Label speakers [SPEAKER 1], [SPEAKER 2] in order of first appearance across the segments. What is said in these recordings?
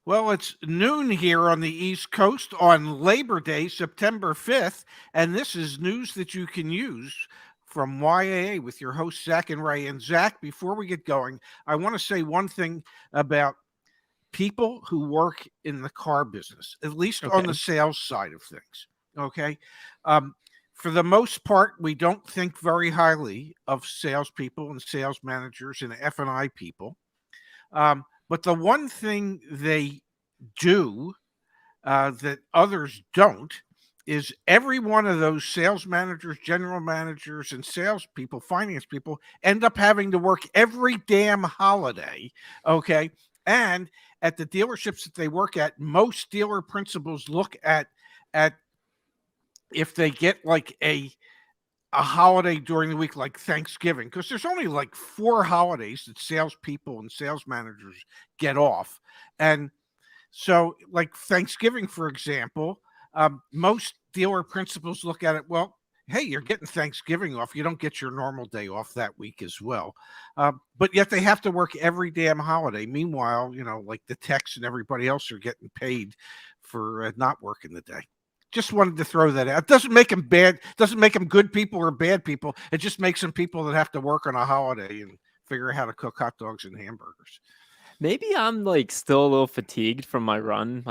[SPEAKER 1] Well, it's noon here on the East Coast on Labor Day, September 5th, and this is news that you can use from YAA with your hosts, Zach and Ray. And Zach, before we get going, I want to say one thing about people who work in the car business, at least on the
[SPEAKER 2] Okay.
[SPEAKER 1] sales side of things. Okay. Um, for the most part, we don't think very highly of salespeople and sales managers and F&I people. But the one thing they do that others don't is every one of those sales managers, general managers, and salespeople, finance people end up having to work every damn holiday. Okay. And at the dealerships that they work at, most dealer principals look at if they get like a holiday during the week like Thanksgiving, because there's only like 4 holidays that salespeople and sales managers get off. And so, like Thanksgiving, for example, most dealer principals look at it, well, hey, you're getting Thanksgiving off. You don't get your normal day off that week as well. But yet they have to work every damn holiday. Meanwhile, like the techs and everybody else are getting paid for not working the day. Just wanted to throw that out. It doesn't make them bad. Doesn't make them good people or bad people. It just makes them people that have to work on a holiday and figure out how to cook hot dogs and hamburgers.
[SPEAKER 2] Maybe I'm like still a little fatigued from my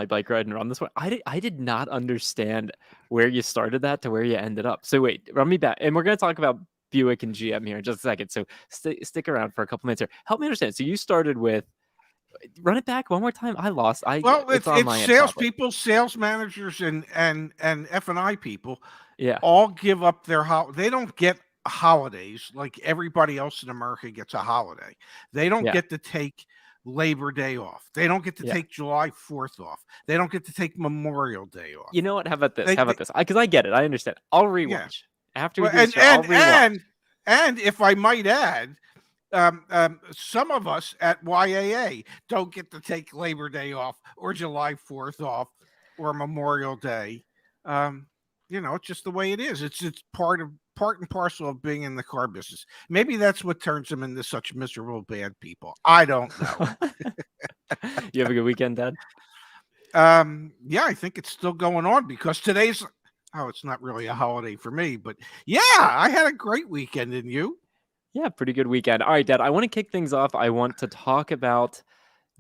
[SPEAKER 2] bike ride and run this way. I did not understand where you started that to where you ended up. So wait, run me back. And we're going to talk about Buick and GM here in just a second. So stick around for a couple minutes here. Help me understand. So you started with, run it back one more time. I lost.
[SPEAKER 1] Well,
[SPEAKER 2] It's on
[SPEAKER 1] it's
[SPEAKER 2] my end probably.
[SPEAKER 1] salespeople, sales managers, and F&I people
[SPEAKER 2] Yeah.
[SPEAKER 1] all give up their they don't get holidays like everybody else in America gets a holiday. They don't
[SPEAKER 2] Yeah.
[SPEAKER 1] get to take Labor Day off. They don't get to
[SPEAKER 2] Yeah.
[SPEAKER 1] take July 4th off. They don't get to take Memorial Day off.
[SPEAKER 2] You know what? How about this?
[SPEAKER 1] They,
[SPEAKER 2] How about this? Because I get it. I understand. I'll rewatch.
[SPEAKER 1] yeah.
[SPEAKER 2] After we
[SPEAKER 1] Well,
[SPEAKER 2] do this show, I'll rewatch.
[SPEAKER 1] and if I might add, some of us at YAA don't get to take Labor Day off or July 4th off or Memorial Day. It's just the way it is. It's part and parcel of being in the car business. Maybe that's what turns them into such miserable bad people. I don't know.
[SPEAKER 2] You have a good weekend, Dad?
[SPEAKER 1] Yeah, I think it's still going on because it's not really a holiday for me, but yeah, I had a great weekend. And you?
[SPEAKER 2] Yeah, pretty good weekend. All right, Dad, I want to kick things off. I want to talk about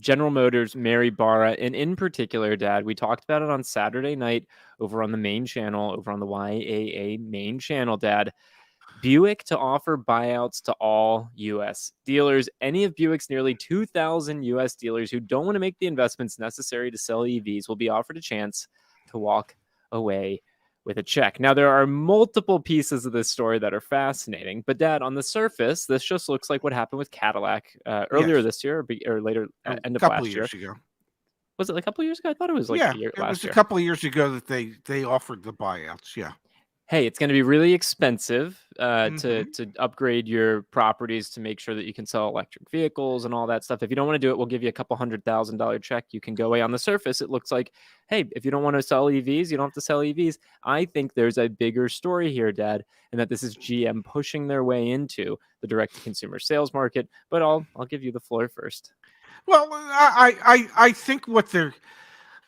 [SPEAKER 2] General Motors, Mary Barra, and in particular, Dad, we talked about it on Saturday night over on the main channel, over on the YAA main channel, Dad. Buick to offer buyouts to all U.S. dealers. Any of Buick's nearly 2,000 U.S. dealers who don't want to make the investments necessary to sell EVs will be offered a chance to walk away with a check. Now, there are multiple pieces of this story that are fascinating, but Dad, on the surface, this just looks like what happened with Cadillac earlier this year or later, end of last year.
[SPEAKER 1] Years ago.
[SPEAKER 2] Was it like a couple years ago? I thought it was like
[SPEAKER 1] it
[SPEAKER 2] last
[SPEAKER 1] was
[SPEAKER 2] year.
[SPEAKER 1] A couple of years ago that they offered the buyouts. Yeah.
[SPEAKER 2] Hey, it's going to be really expensive to upgrade your properties to make sure that you can sell electric vehicles and all that stuff. If you don't want to do it, we'll give you a couple $100,000 check. You can go away. On the surface, it looks like, hey, if you don't want to sell EVs, you don't have to sell EVs. I think there's a bigger story here, Dad, and that this is GM pushing their way into the direct-to-consumer sales market. But I'll give you the floor first.
[SPEAKER 1] Well, I think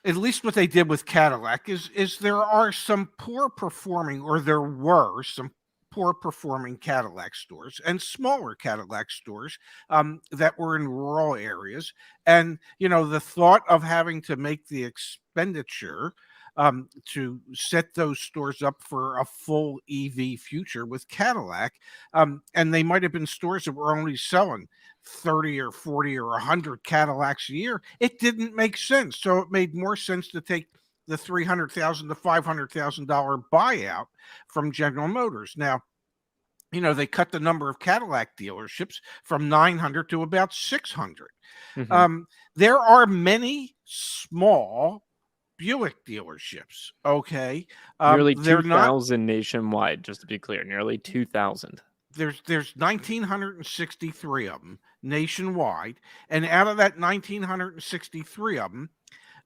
[SPEAKER 1] at least what they did with Cadillac is there are some there were some poor performing Cadillac stores and smaller Cadillac stores that were in rural areas. And, the thought of having to make the expenditure to set those stores up for a full EV future with Cadillac. And they might have been stores that were only selling 30 or 40 or 100 Cadillacs a year. It didn't make sense. So it made more sense to take the $300,000 to $500,000 buyout from General Motors. Now, they cut the number of Cadillac dealerships from 900 to about 600. There are many small Buick dealerships. Okay.
[SPEAKER 2] Nearly 2,000 nationwide, just to be clear, nearly 2,000.
[SPEAKER 1] There's 1,963 of them nationwide. And out of that 1,963 of them,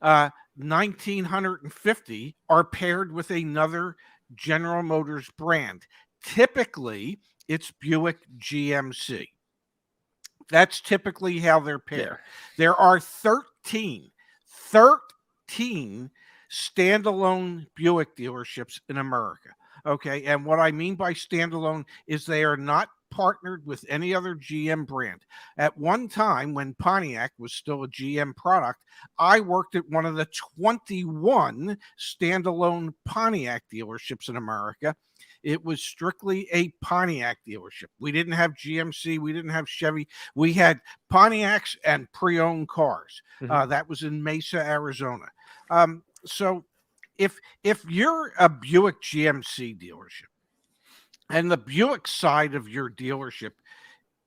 [SPEAKER 1] 1,950 are paired with another General Motors brand. Typically, it's Buick GMC. That's typically how they're paired. Yeah. There are 13 13 standalone Buick dealerships in America. Okay. And what I mean by standalone is they are not partnered with any other GM brand. At one time, when Pontiac was still a GM product, I worked at one of the 21 standalone Pontiac dealerships in America. It was strictly a Pontiac dealership. We didn't have GMC, we didn't have Chevy. We had Pontiacs and pre-owned cars.
[SPEAKER 2] Mhm.
[SPEAKER 1] That was in Mesa, Arizona. So if you're a Buick GMC dealership and the Buick side of your dealership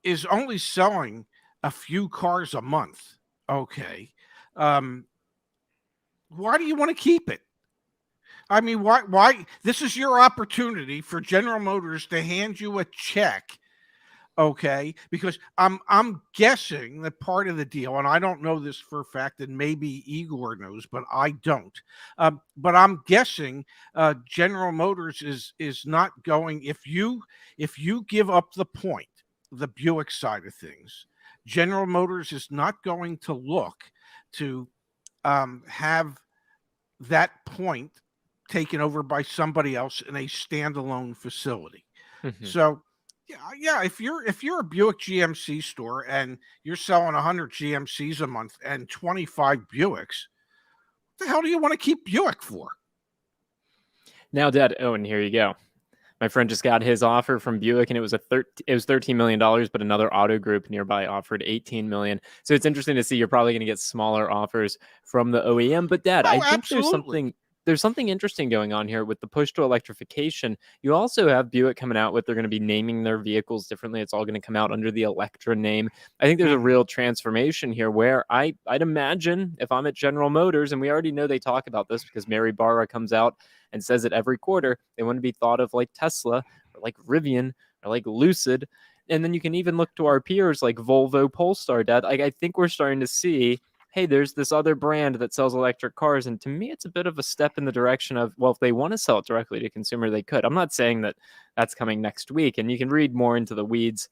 [SPEAKER 1] is only selling a few cars a month, okay, um, why do you want to keep it? I mean, why? This is your opportunity for General Motors to hand you a check, okay? Because I'm guessing that part of the deal, and I don't know this for a fact, and maybe Igor knows, but I don't. But I'm guessing General Motors is not going, if you give up the point, the Buick side of things, General Motors is not going to look to have that point taken over by somebody else in a standalone facility.
[SPEAKER 2] Mhm.
[SPEAKER 1] So yeah, if you're a Buick GMC store and you're selling 100 GMCs a month and 25 Buicks, what the hell do you want to keep Buick for?
[SPEAKER 2] Now, Dad. Oh, and here you go. My friend just got his offer from Buick, and it was $13 million, but another auto group nearby offered 18 million. So it's interesting to see. You're probably going to get smaller offers from the OEM. But Dad, I
[SPEAKER 1] Oh,
[SPEAKER 2] think
[SPEAKER 1] absolutely.
[SPEAKER 2] there's something interesting going on here with the push to electrification. You also have Buick coming out with they're going to be naming their vehicles differently. It's all going to come out under the Electra name. I think there's a
[SPEAKER 1] Mhm.
[SPEAKER 2] real transformation here where I'd imagine if I'm at General Motors, and we already know they talk about this because Mary Barra comes out and says it every quarter. They want to be thought of like Tesla or like Rivian or like Lucid. And then you can even look to our peers like Volvo, Polestar, Dad. Like, I think we're starting to see, hey, there's this other brand that sells electric cars. And to me, it's a bit of a step in the direction of, well, if they want to sell it directly to consumer, they could. I'm not saying that that's coming next week. And you can read more into the weeds,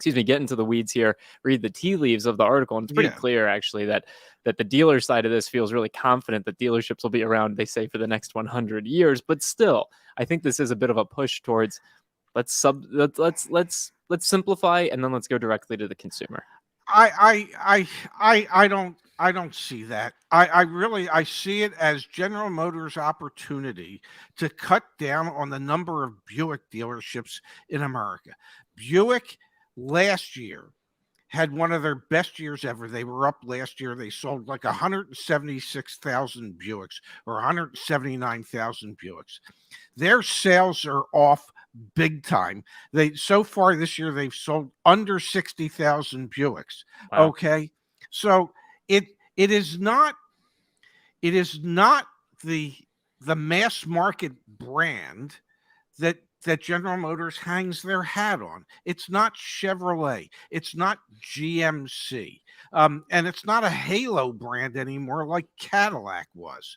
[SPEAKER 2] get into the weeds here, read the tea leaves of the article, and it's pretty
[SPEAKER 1] Yeah.
[SPEAKER 2] clear actually that the dealer side of this feels really confident that dealerships will be around, they say, for the next 100 years. But still, I think this is a bit of a push towards let's simplify, and then let's go directly to the consumer.
[SPEAKER 1] I don't see that. I really I see it as General Motors' opportunity to cut down on the number of Buick dealerships in America. Buick last year had one of their best years ever. They were up last year. They sold like 176,000 Buicks or 179,000 Buicks. Their sales are off big time. They so far this year they've sold under 60,000 Buicks.
[SPEAKER 2] Wow.
[SPEAKER 1] Okay. So it it is not the the mass market brand that General Motors hangs their hat on. It's not Chevrolet. It's not GMC. And it's not a halo brand anymore like Cadillac was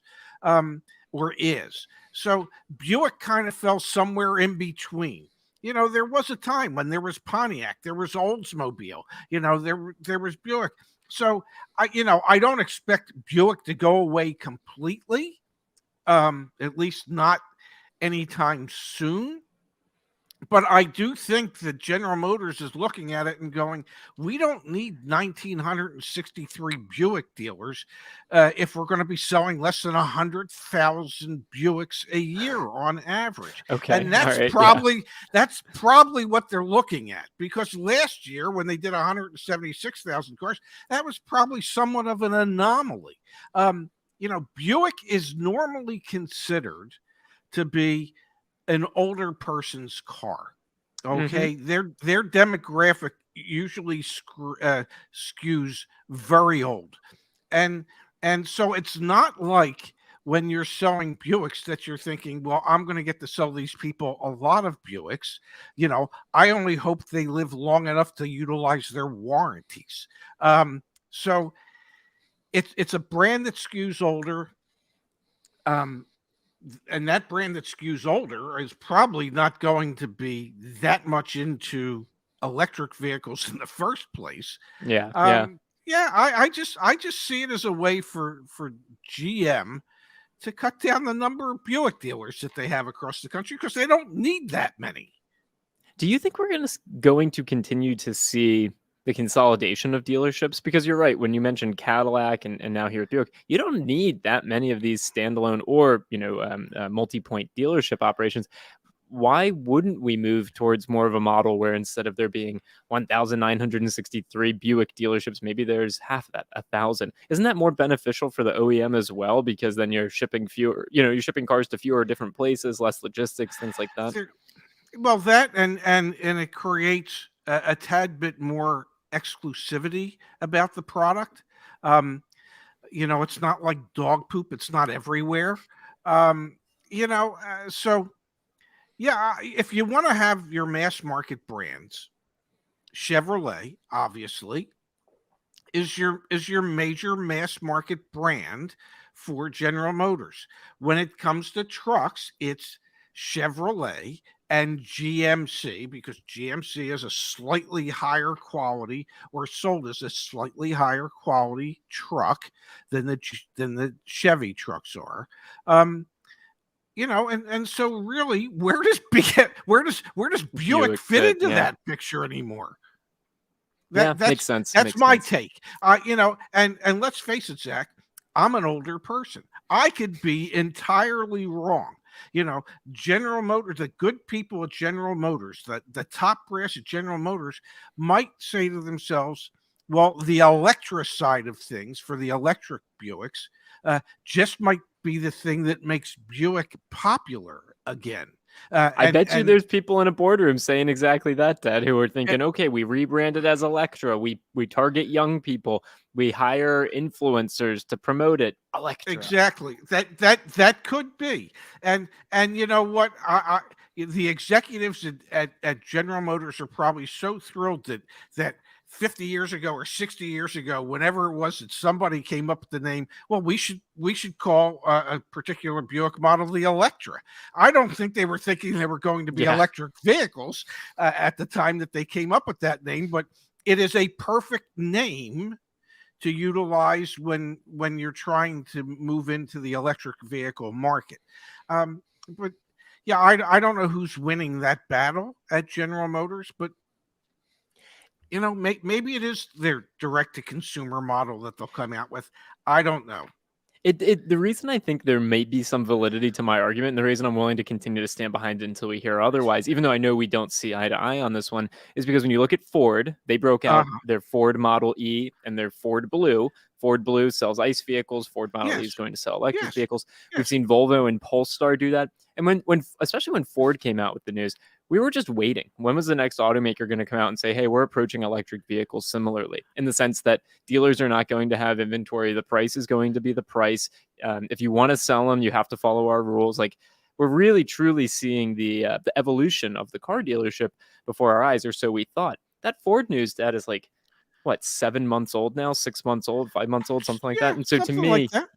[SPEAKER 1] or is. So Buick kind of fell somewhere in between. There was a time when there was Pontiac, there was Oldsmobile, there was Buick. So I don't expect Buick to go away completely, at least not anytime soon. But I do think that General Motors is looking at it and going, we don't need 1,963 Buick dealers if we're going to be selling less than 100,000 Buicks a year on average.
[SPEAKER 2] Okay.
[SPEAKER 1] And
[SPEAKER 2] All right. Yeah.
[SPEAKER 1] that's probably what they're looking at, because last year when they did 176,000 cars, that was probably somewhat of an anomaly. Buick is normally considered to be an older person's car.
[SPEAKER 2] Hmm.
[SPEAKER 1] Okay, their demographic usually skews very old, and so it's not like when you're selling Buicks that you're thinking, well, I'm going to get to sell these people a lot of Buicks. I only hope they live long enough to utilize their warranties. So it's a brand that skews older. Um, and that brand that skews older is probably not going to be that much into electric vehicles in the first place.
[SPEAKER 2] Yeah. Yeah.
[SPEAKER 1] Um, Yeah, I just see it as a way for GM to cut down the number of Buick dealers that they have across the country because they don't need that many.
[SPEAKER 2] Do you think we're going to continue to see the consolidation of dealerships? Because you're right, when you mentioned Cadillac and now here at Buick, you don't need that many of these standalone or multi-point dealership operations. Why wouldn't we move towards more of a model where instead of there being 1,963 Buick dealerships, maybe there's half of that, 1,000? Isn't that more beneficial for the OEM as well? Because then you're shipping fewer, you're shipping cars to fewer different places, less logistics, things like that.
[SPEAKER 1] Well, that and it creates a tad bit more exclusivity about the product. Um, it's not like dog poop; it's not everywhere. Um, so yeah, if you want to have your mass market brands, Chevrolet obviously is your major mass market brand for General Motors. When it comes to trucks, it's Chevrolet and GMC because GMC is a slightly higher quality or sold as a slightly higher quality truck than the Chevy trucks are. Um, and so really, where does Buick
[SPEAKER 2] Buick
[SPEAKER 1] fit
[SPEAKER 2] fit,
[SPEAKER 1] into
[SPEAKER 2] yeah.
[SPEAKER 1] that picture anymore?
[SPEAKER 2] Yeah,
[SPEAKER 1] That
[SPEAKER 2] makes
[SPEAKER 1] that's
[SPEAKER 2] sense,
[SPEAKER 1] that's
[SPEAKER 2] makes
[SPEAKER 1] my
[SPEAKER 2] sense.
[SPEAKER 1] take. And let's face it, Zach, I'm an older person. I could be entirely wrong. General Motors, the good people at General Motors, the top brass at General Motors might say to themselves, well, the Electra side of things for the electric Buicks just might be the thing that makes Buick popular again. Uh,
[SPEAKER 2] I
[SPEAKER 1] and
[SPEAKER 2] bet you
[SPEAKER 1] and
[SPEAKER 2] there's people in a boardroom saying exactly that, Dad, who are thinking, okay, we rebranded as Electra. We target young people. We hire influencers to promote it. Electra.
[SPEAKER 1] Exactly. That could be. And you know what? The executives at General Motors are probably so thrilled that 50 years ago or 60 years ago, whenever it was that somebody came up with the name, well, we should call a particular Buick model the Electra. I don't think they were thinking they were going to be
[SPEAKER 2] Yeah.
[SPEAKER 1] electric vehicles at the time that they came up with that name, but it is a perfect name to utilize when you're trying to move into the electric vehicle market. But yeah, I don't know who's winning that battle at General Motors, but maybe it is their direct to consumer model that they'll come out with. I don't know.
[SPEAKER 2] The reason I think there may be some validity to my argument, and the reason I'm willing to continue to stand behind it until we hear otherwise, even though I know we don't see eye to eye on this one, is because when you look at Ford, they broke
[SPEAKER 1] Uh,
[SPEAKER 2] out their Ford Model E and their Ford Blue. Ford Blue sells ICE vehicles. Ford Model E
[SPEAKER 1] yes,
[SPEAKER 2] is going to sell electric
[SPEAKER 1] yes,
[SPEAKER 2] vehicles. We've
[SPEAKER 1] yes.
[SPEAKER 2] seen Volvo and Polestar do that. And when especially when Ford came out with the news, we were just waiting. When was the next automaker going to come out and say, hey, we're approaching electric vehicles similarly, in the sense that dealers are not going to have inventory. The price is going to be the price. If you want to sell them, you have to follow our rules. Like, we're really truly seeing the evolution of the car dealership before our eyes, or so we thought. That Ford news, Dad, is like, what, 7 months old now, 6 months old, 5 months old, something like that.
[SPEAKER 1] Yeah,
[SPEAKER 2] And so to
[SPEAKER 1] something like
[SPEAKER 2] me,
[SPEAKER 1] that.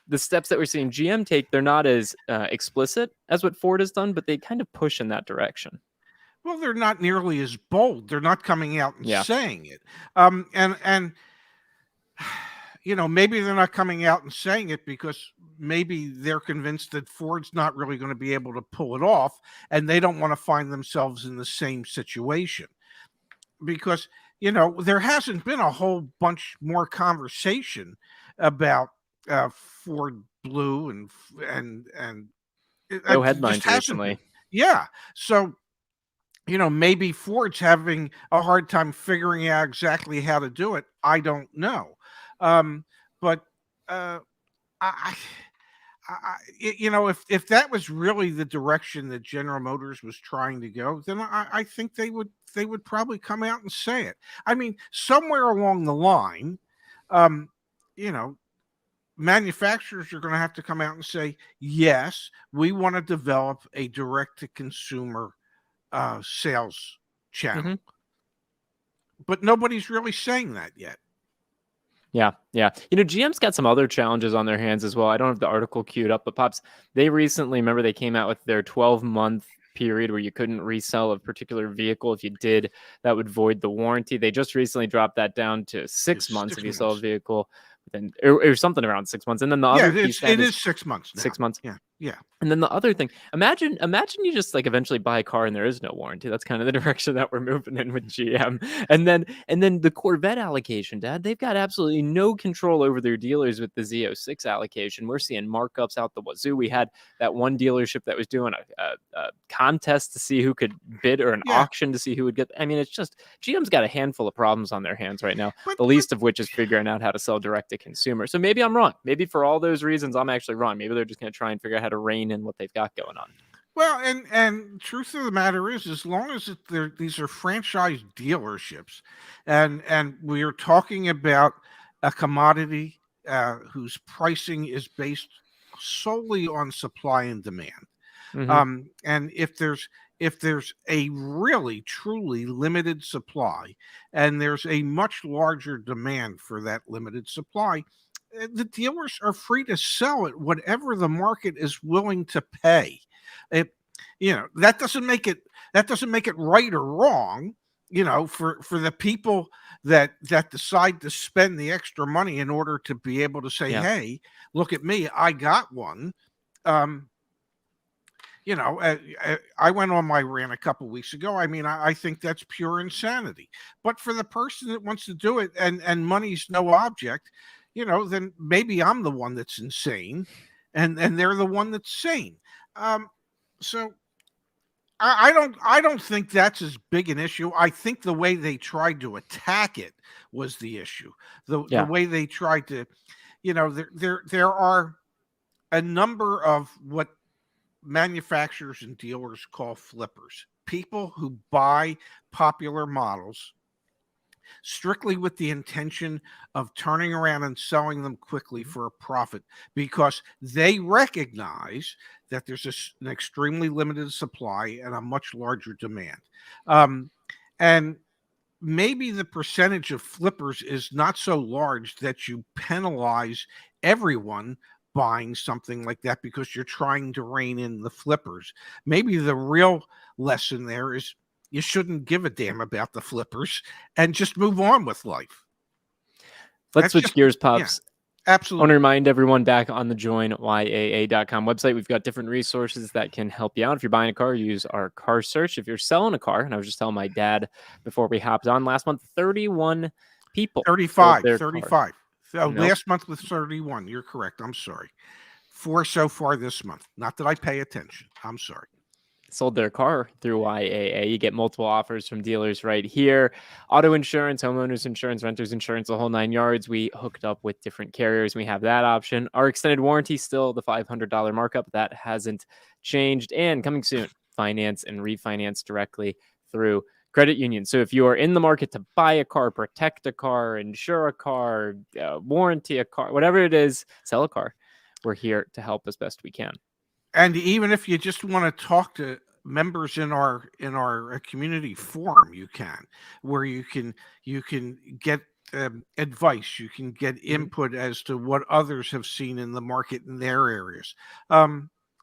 [SPEAKER 2] the steps that we're seeing GM take, they're not as explicit as what Ford has done, but they kind of push in that direction.
[SPEAKER 1] Well, they're not nearly as bold. They're not coming out and
[SPEAKER 2] Yeah.
[SPEAKER 1] saying it. And maybe they're not coming out and saying it because maybe they're convinced that Ford's not really going to be able to pull it off, and they don't want to find themselves in the same situation. Because there hasn't been a whole bunch more conversation about Ford Blue and
[SPEAKER 2] No
[SPEAKER 1] it just
[SPEAKER 2] headlines
[SPEAKER 1] hasn't been.
[SPEAKER 2] recently.
[SPEAKER 1] Yeah, so maybe Ford's having a hard time figuring out exactly how to do it. I don't know. But uh, I, if that was really the direction that General Motors was trying to go, then I think they would probably come out and say it. I mean, somewhere along the line, um, you know, manufacturers are going to have to come out and say, yes, we want to develop a direct to consumer sales channel.
[SPEAKER 2] Hmm.
[SPEAKER 1] But nobody's really saying that yet.
[SPEAKER 2] Yeah, yeah. GM's got some other challenges on their hands as well. I don't have the article queued up, but Pops, they recently, remember, they came out with their 12-month period where you couldn't resell a particular vehicle. If you did, that would void the warranty. They just recently dropped that down to 6 months
[SPEAKER 1] Six
[SPEAKER 2] if you sell a
[SPEAKER 1] months.
[SPEAKER 2] vehicle, then or something around 6 months. And then the
[SPEAKER 1] Yeah,
[SPEAKER 2] other piece
[SPEAKER 1] it
[SPEAKER 2] that is
[SPEAKER 1] is 6 months now.
[SPEAKER 2] 6 months.
[SPEAKER 1] Yeah, yeah.
[SPEAKER 2] And then the other thing, imagine you just like eventually buy a car and there is no warranty. That's kind of the direction that we're moving in with GM. And then the Corvette allocation, Dad, they've got absolutely no control over their dealers with the Z06 allocation. We're seeing markups out the wazoo. We had that one dealership that was doing a contest to see who could bid, or an
[SPEAKER 1] Yeah.
[SPEAKER 2] auction to see who would get. I mean, it's just GM's got a handful of problems on their hands right now.
[SPEAKER 1] But
[SPEAKER 2] The least of which is figuring out how to sell direct to consumer. So maybe I'm wrong. Maybe for all those reasons, I'm actually wrong. Maybe they're just going to try and figure out how to rein in what they've got going on.
[SPEAKER 1] well, and truth of the matter is, as long as these are franchise dealerships, and we are talking about a commodity whose pricing is based solely on supply and demand. And if there's a really truly limited supply, and there's a much larger demand for that limited supply, the dealers are free to sell at whatever the market is willing to pay. It, that doesn't make it right or wrong. For the people that decide to spend the extra money in order to be able to say,
[SPEAKER 2] Yeah.
[SPEAKER 1] "Hey, look at me, I got one." I went on my rant a couple weeks ago. I mean, I think that's pure insanity. But for the person that wants to do it, and money's no object, then maybe I'm the one that's insane, and they're the one that's sane. So I don't think that's as big an issue. I think the way they tried to attack it was the issue. The way they tried to, there are a number of what manufacturers and dealers call flippers, people who buy popular models strictly with the intention of turning around and selling them quickly for a profit, because they recognize that there's an extremely limited supply and a much larger demand. And maybe the percentage of flippers is not so large that you penalize everyone buying something like that because you're trying to rein in the flippers. Maybe the real lesson there is you shouldn't give a damn about the flippers and just move on with life.
[SPEAKER 2] Let's switch gears, Pops.
[SPEAKER 1] Yeah, absolutely.
[SPEAKER 2] I want to remind everyone, back on the joinyaa.com website, we've got different resources that can help you out. If you're buying a car, use our car search. If you're selling a car, and I was just telling my dad before we hopped on last month, 31 people.
[SPEAKER 1] 35. So
[SPEAKER 2] Nope.
[SPEAKER 1] Last month was 31. You're correct. I'm sorry. 4 so far this month. Not that I pay attention. I'm sorry.
[SPEAKER 2] Sold their car through YAA. You get multiple offers from dealers right here. Auto insurance, homeowners insurance, renters insurance, the whole 9 yards. We hooked up with different carriers. We have that option. Our extended warranty, still the $500 markup. That hasn't changed. And coming soon, finance and refinance directly through credit union. So if you are in the market to buy a car, protect a car, insure a car, warranty a car, whatever it is, sell a car, we're here to help as best we can.
[SPEAKER 1] And even if you just want to talk to members in our community forum, you can, where you can get advice, you can get input as to what others have seen in the market in their areas.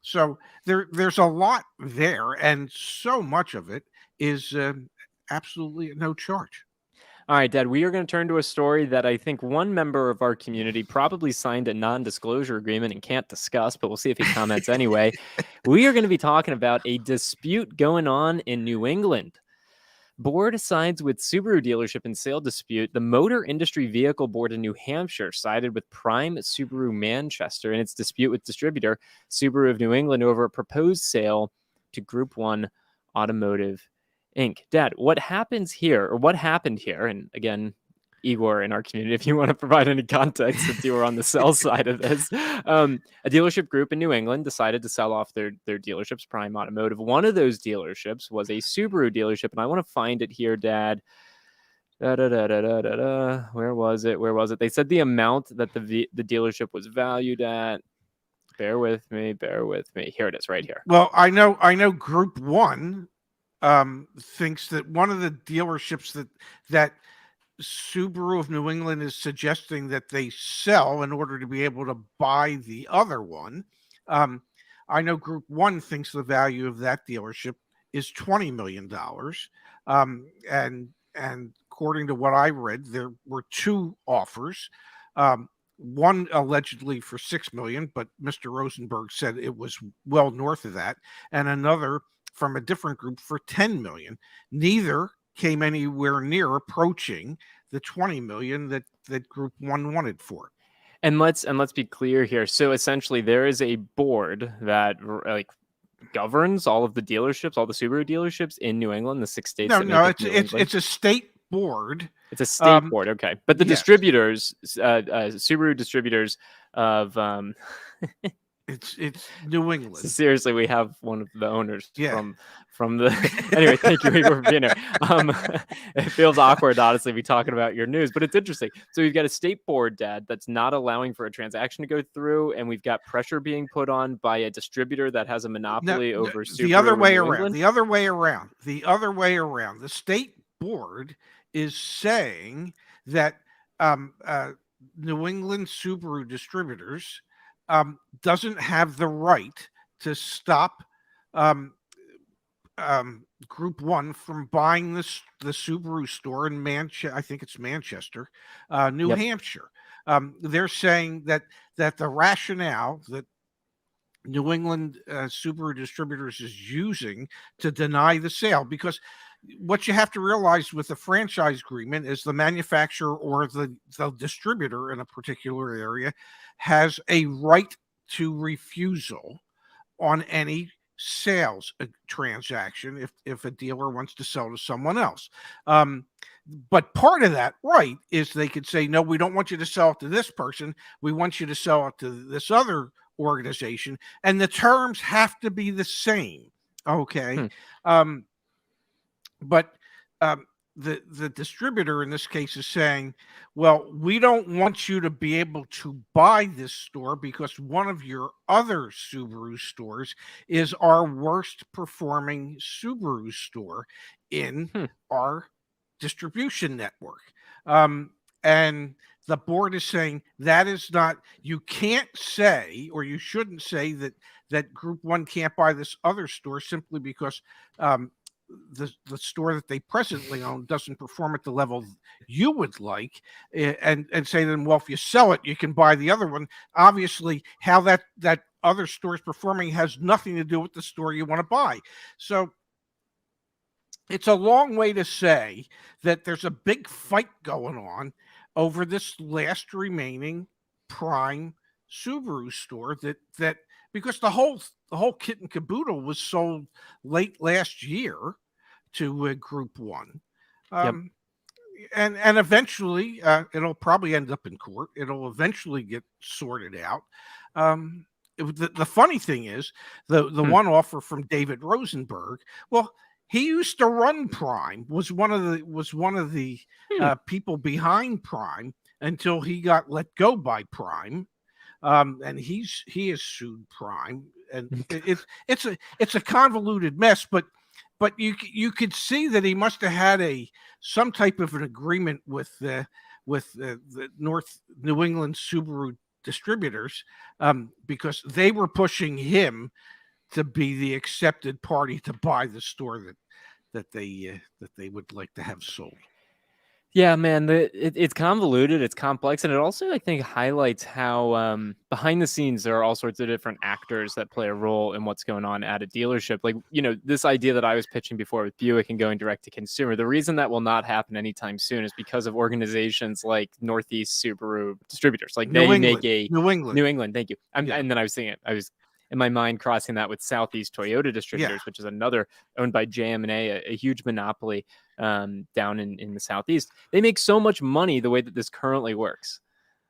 [SPEAKER 1] So there's a lot there, and so much of it is absolutely at no charge.
[SPEAKER 2] All right, Dad, we are going to turn to a story that I think one member of our community probably signed a non-disclosure agreement and can't discuss, but we'll see if he comments anyway. We are going to be talking about a dispute going on in New England. Board sides with Subaru dealership in sale dispute. The Motor Industry Vehicle Board in New Hampshire sided with Prime Subaru Manchester in its dispute with distributor Subaru of New England over a proposed sale to Group 1 Automotive Inc. Dad, what happened here? And again, Igor in our community, if you want to provide any context, since you were on the sell side of this, a dealership group in New England decided to sell off their dealerships, Prime Automotive. One of those dealerships was a Subaru dealership, and I want to find it here, Dad. Where was it? They said the amount that the dealership was valued at. Bear with me. Here it is, right here.
[SPEAKER 1] Well, I know Group 1 thinks that one of the dealerships that Subaru of New England is suggesting that they sell in order to be able to buy the other one. I know Group 1 thinks the value of that dealership is $20 million. And according to what I read, there were two offers. One allegedly for $6 million, but Mr. Rosenberg said it was well north of that, and another from a different group for $10 million. Neither came anywhere near approaching the $20 million that Group One wanted for it.
[SPEAKER 2] And let's be clear here. So essentially, there is a board that like governs all of the dealerships, all the Subaru dealerships in New England, the 6 states
[SPEAKER 1] No,
[SPEAKER 2] that make
[SPEAKER 1] no,
[SPEAKER 2] up New England.
[SPEAKER 1] it's a state board.
[SPEAKER 2] It's a state board, okay. But the
[SPEAKER 1] yes.
[SPEAKER 2] distributors, Subaru distributors of
[SPEAKER 1] It's New England.
[SPEAKER 2] Seriously, we have one of the owners
[SPEAKER 1] Yeah.
[SPEAKER 2] from the. Anyway, thank you Igor, for being here. It feels awkward, honestly, be talking about your news, but it's interesting. So we've got a state board, Dad, that's not allowing for a transaction to go through, and we've got pressure being put on by a distributor that has a monopoly over Subaru.
[SPEAKER 1] The other way
[SPEAKER 2] in New
[SPEAKER 1] around.
[SPEAKER 2] England.
[SPEAKER 1] The other way around. The other way around. The state board is saying that New England Subaru distributors doesn't have the right to stop Group One from buying the Subaru store in Manchester. I think it's Manchester, New Hampshire. They're saying that the rationale that New England Subaru distributors is using to deny the sale, because what you have to realize with the franchise agreement is the manufacturer or the distributor in a particular area has a right to refusal on any sales transaction if a dealer wants to sell to someone else. But part of that right is they could say, no, we don't want you to sell it to this person. We want you to sell it to this other organization. And the terms have to be the same. Okay. But the distributor in this case is saying, well, we don't want you to be able to buy this store because one of your other Subaru stores is our worst performing Subaru store in our distribution network. And the board is saying that is not, you can't say, or you shouldn't say that Group One can't buy this other store simply because the store that they presently own doesn't perform at the level you would like, and say to them, well, if you sell it, you can buy the other one. Obviously, how that other store is performing has nothing to do with the store you want to buy. So it's a long way to say that there's a big fight going on over this last remaining prime Subaru store that because the whole kit and caboodle was sold late last year to Group One. And eventually it'll probably end up in court. It'll eventually get sorted out. The funny thing is the one offer from David Rosenberg, well, he used to run Prime, was one of the people behind Prime until he got let go by Prime. And he has sued Prime, and it's a convoluted mess, but you could see that he must have had some type of an agreement with the North New England Subaru distributors, because they were pushing him to be the accepted party to buy the store that they would like to have sold.
[SPEAKER 2] Yeah, man, it's convoluted, it's complex, and it also, I think, highlights how behind the scenes there are all sorts of different actors that play a role in what's going on at a dealership. Like, this idea that I was pitching before with Buick and going direct to consumer, the reason that will not happen anytime soon is because of organizations like Northeast Subaru Distributors. Like, New England, thank you. And then I was in my mind crossing that with Southeast Toyota Distributors, which is another owned by JM&A, a huge monopoly down in the Southeast. They make so much money the way that this currently works.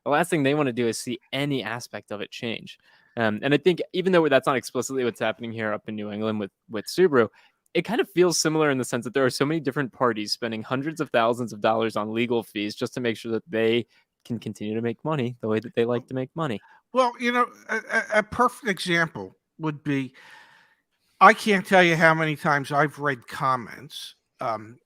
[SPEAKER 2] The last thing they want to do is see any aspect of it change. And I think even though that's not explicitly what's happening here up in New England with Subaru, it kind of feels similar in the sense that there are so many different parties spending hundreds of thousands of dollars on legal fees just to make sure that they can continue to make money the way that they like to make money.
[SPEAKER 1] Well, a perfect example would be, I can't tell you how many times I've read comments from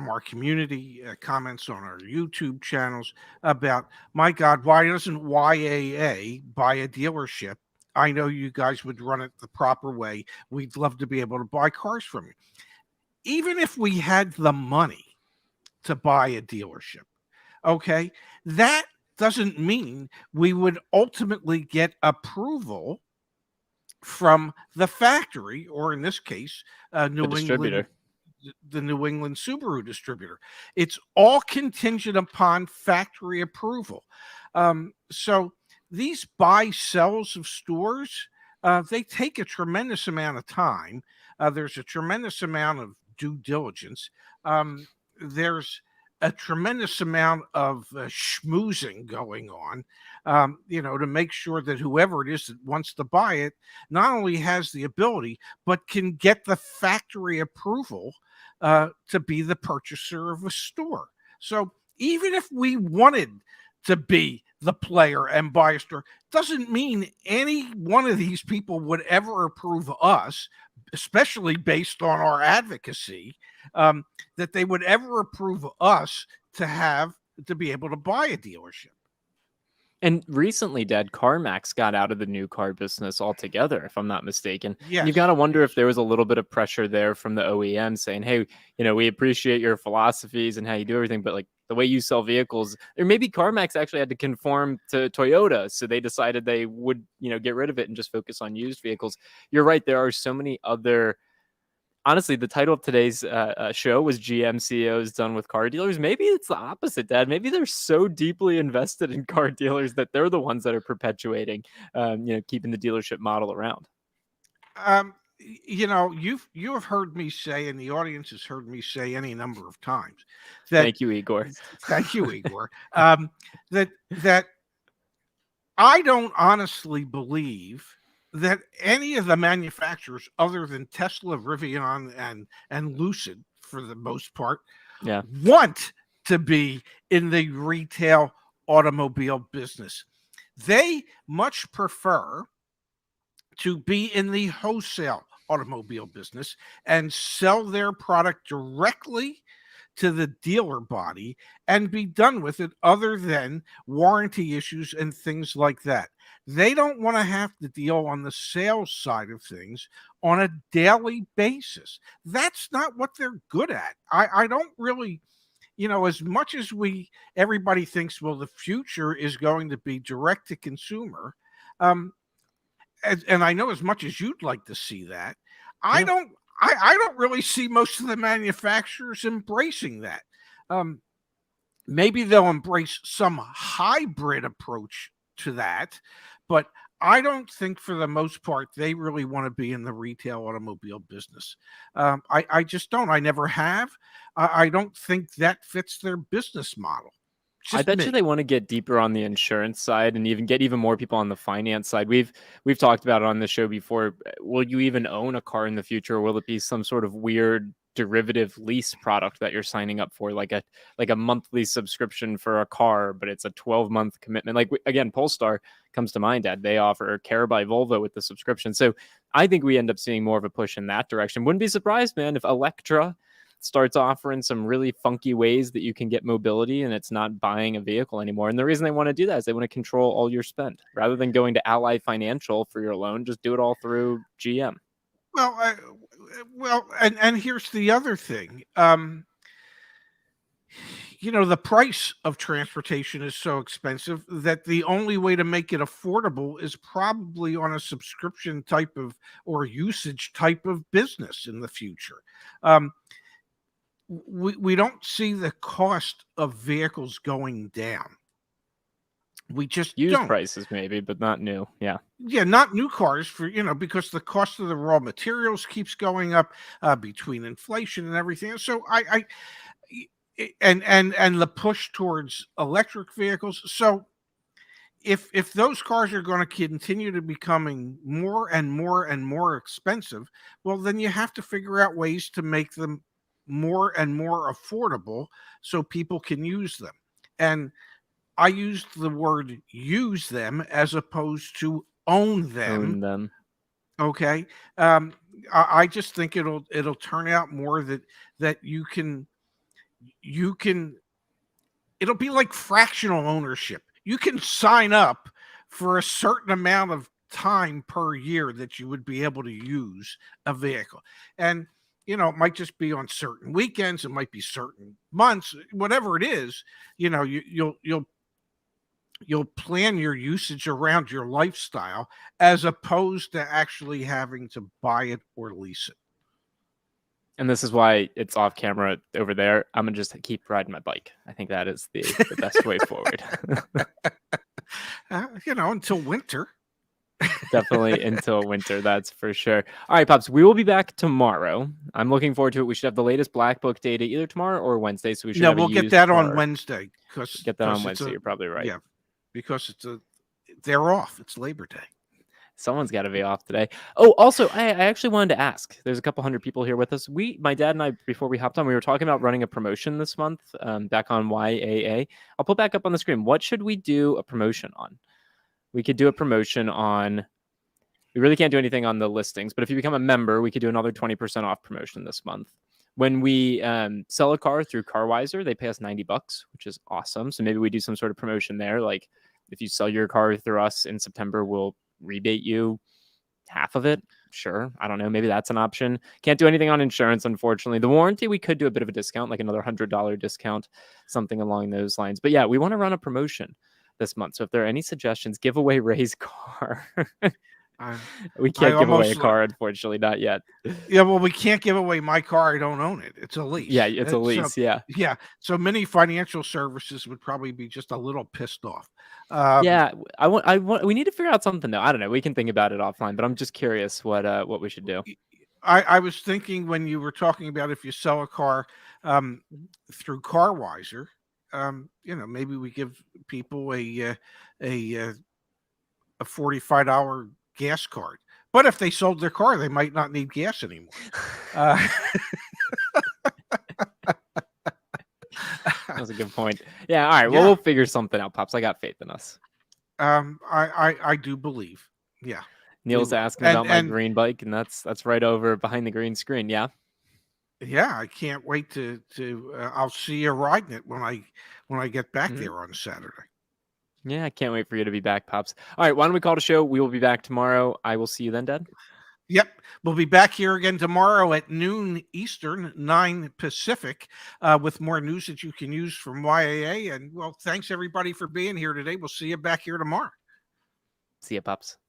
[SPEAKER 1] our community, comments on our YouTube channels about, my God, why doesn't YAA buy a dealership I know you guys would run it the proper way. We'd love to be able to buy cars from you. Even if we had the money to buy a dealership, okay, that doesn't mean we would ultimately get approval from the factory, or in this case,
[SPEAKER 2] The
[SPEAKER 1] New England,
[SPEAKER 2] distributor.
[SPEAKER 1] the New England Subaru distributor. It's all contingent upon factory approval. So these buy sells of stores, they take a tremendous amount of time. There's a tremendous amount of due diligence. There's a tremendous amount of schmoozing going on, to make sure that whoever it is that wants to buy it not only has the ability, but can get the factory approval to be the purchaser of a store. So even if we wanted to be the player and buy a store, doesn't mean any one of these people would ever approve us, especially based on our advocacy, that they would ever approve us to be able to buy a dealership.
[SPEAKER 2] And recently, Dad, CarMax got out of the new car business altogether, if I'm not mistaken. And you got
[SPEAKER 1] Yes,
[SPEAKER 2] to wonder
[SPEAKER 1] yes.
[SPEAKER 2] if there was a little bit of pressure there from the OEM saying, hey, we appreciate your philosophies and how you do everything, but like the way you sell vehicles, or maybe CarMax actually had to conform to Toyota. So they decided they would, get rid of it and just focus on used vehicles. You're right. There are so many other. Honestly, the title of today's show was GM CEOs done with car dealers. Maybe it's the opposite, Dad. Maybe they're so deeply invested in car dealers that they're the ones that are perpetuating, keeping the dealership model around.
[SPEAKER 1] You have heard me say, and the audience has heard me say any number of times that.
[SPEAKER 2] Thank you, Igor.
[SPEAKER 1] Thank you, Igor. That I don't honestly believe that any of the manufacturers, other than Tesla, Rivian, and Lucid, for the most part,
[SPEAKER 2] Yeah.
[SPEAKER 1] want to be in the retail automobile business. They much prefer to be in the wholesale automobile business and sell their product directly to the dealer body and be done with it, other than warranty issues and things like that. They don't want to have to deal on the sales side of things on a daily basis. That's not what they're good at. I don't really, as much as everybody thinks, well, the future is going to be direct to consumer. And I know as much as you'd like to see that, I
[SPEAKER 2] Yeah.
[SPEAKER 1] don't. I don't really see most of the manufacturers embracing that. Maybe they'll embrace some hybrid approach to that, but I don't think for the most part they really want to be in the retail automobile business. I just don't. I never have. I don't think that fits their business model.
[SPEAKER 2] I
[SPEAKER 1] Just
[SPEAKER 2] bet you
[SPEAKER 1] me.
[SPEAKER 2] they want to get deeper on the insurance side and even get even more people on the finance side. We've talked about it on the show before. Will you even own a car in the future, or will it be some sort of weird derivative lease product that you're signing up for, like a monthly subscription for a car, but it's a 12-month commitment? Like, again, Polestar comes to mind, Dad. They offer Care by Volvo with the subscription. So I think we end up seeing more of a push in that direction. Wouldn't be surprised, man, if Electra starts offering some really funky ways that you can get mobility and it's not buying a vehicle anymore. And the reason they want to do that is they want to control all your spend rather than going to Ally Financial for your loan. Just do it all through GM.
[SPEAKER 1] Well, and here's the other thing. The price of transportation is so expensive that the only way to make it affordable is probably on a subscription type of or usage type of business in the future. We don't see the cost of vehicles going down. We just
[SPEAKER 2] Used
[SPEAKER 1] don't.
[SPEAKER 2] prices maybe, but not new. Yeah.
[SPEAKER 1] Yeah, not new cars because the cost of the raw materials keeps going up between inflation and everything. So and the push towards electric vehicles. So if those cars are going to continue to becoming more and more and more expensive, well, then you have to figure out ways to make them more and more affordable so people can use them. And I used the word use them as opposed to own them.
[SPEAKER 2] Own them.
[SPEAKER 1] Okay. I just think it'll turn out more that you can it'll be like fractional ownership. You can sign up for a certain amount of time per year that you would be able to use a vehicle. And it might just be on certain weekends, it might be certain months, whatever it is. You'll plan your usage around your lifestyle, as opposed to actually having to buy it or lease it.
[SPEAKER 2] And this is why it's off camera over there. I'm gonna just keep riding my bike. I think that is the best way forward.
[SPEAKER 1] Until winter.
[SPEAKER 2] Definitely until winter, that's for sure. All right, Pops, we will be back tomorrow. I'm looking forward to it. We should have the latest Black Book data either tomorrow or Wednesday. So we should have
[SPEAKER 1] we'll get that on Wednesday.
[SPEAKER 2] Get that on Wednesday. You're probably right.
[SPEAKER 1] Yeah, because they're off. It's Labor Day.
[SPEAKER 2] Someone's got to be off today. Oh, also, I actually wanted to ask. There's a couple hundred people here with us. My dad and I, before we hopped on, we were talking about running a promotion this month back on YAA. I'll put back up on the screen. What should we do a promotion on? We could do a promotion on... We really can't do anything on the listings, but if you become a member, we could do another 20% off promotion this month. When we sell a car through CarWiser, they pay us $90, which is awesome. So maybe we do some sort of promotion there. Like if you sell your car through us in September, we'll rebate you half of it. Sure. I don't know. Maybe that's an option. Can't do anything on insurance, unfortunately. The warranty, we could do a bit of a discount, like another $100 discount, something along those lines. But yeah, we want to run a promotion this month. So if there are any suggestions, give away Ray's car. We can't give away a car, unfortunately, not yet.
[SPEAKER 1] Yeah, well, we can't give away my car. I don't own it. It's a lease.
[SPEAKER 2] Yeah, it's a lease. Yeah.
[SPEAKER 1] So many financial services would probably be just a little pissed off.
[SPEAKER 2] Yeah, we need to figure out something though. I don't know. We can think about it offline, but I'm just curious what we should do.
[SPEAKER 1] I was thinking when you were talking about if you sell a car through CarWiser, maybe we give people a $45 gas card. But if they sold their car, they might not need gas anymore.
[SPEAKER 2] That's a good point. Yeah. All right. Well, we'll figure something out, Pops. I got faith in us.
[SPEAKER 1] I do believe. Yeah.
[SPEAKER 2] Neil's asking about my green bike, and that's right over behind the green screen. Yeah.
[SPEAKER 1] Yeah. I can't wait to I'll see you riding it when I get back there on Saturday.
[SPEAKER 2] Yeah, I can't wait for you to be back, Pops. All right, why don't we call it a show? We will be back tomorrow. I will see you then, Dad.
[SPEAKER 1] Yep. We'll be back here again tomorrow at noon Eastern, 9 Pacific, with more news that you can use from YAA. And, well, thanks, everybody, for being here today. We'll see you back here tomorrow.
[SPEAKER 2] See you, Pops.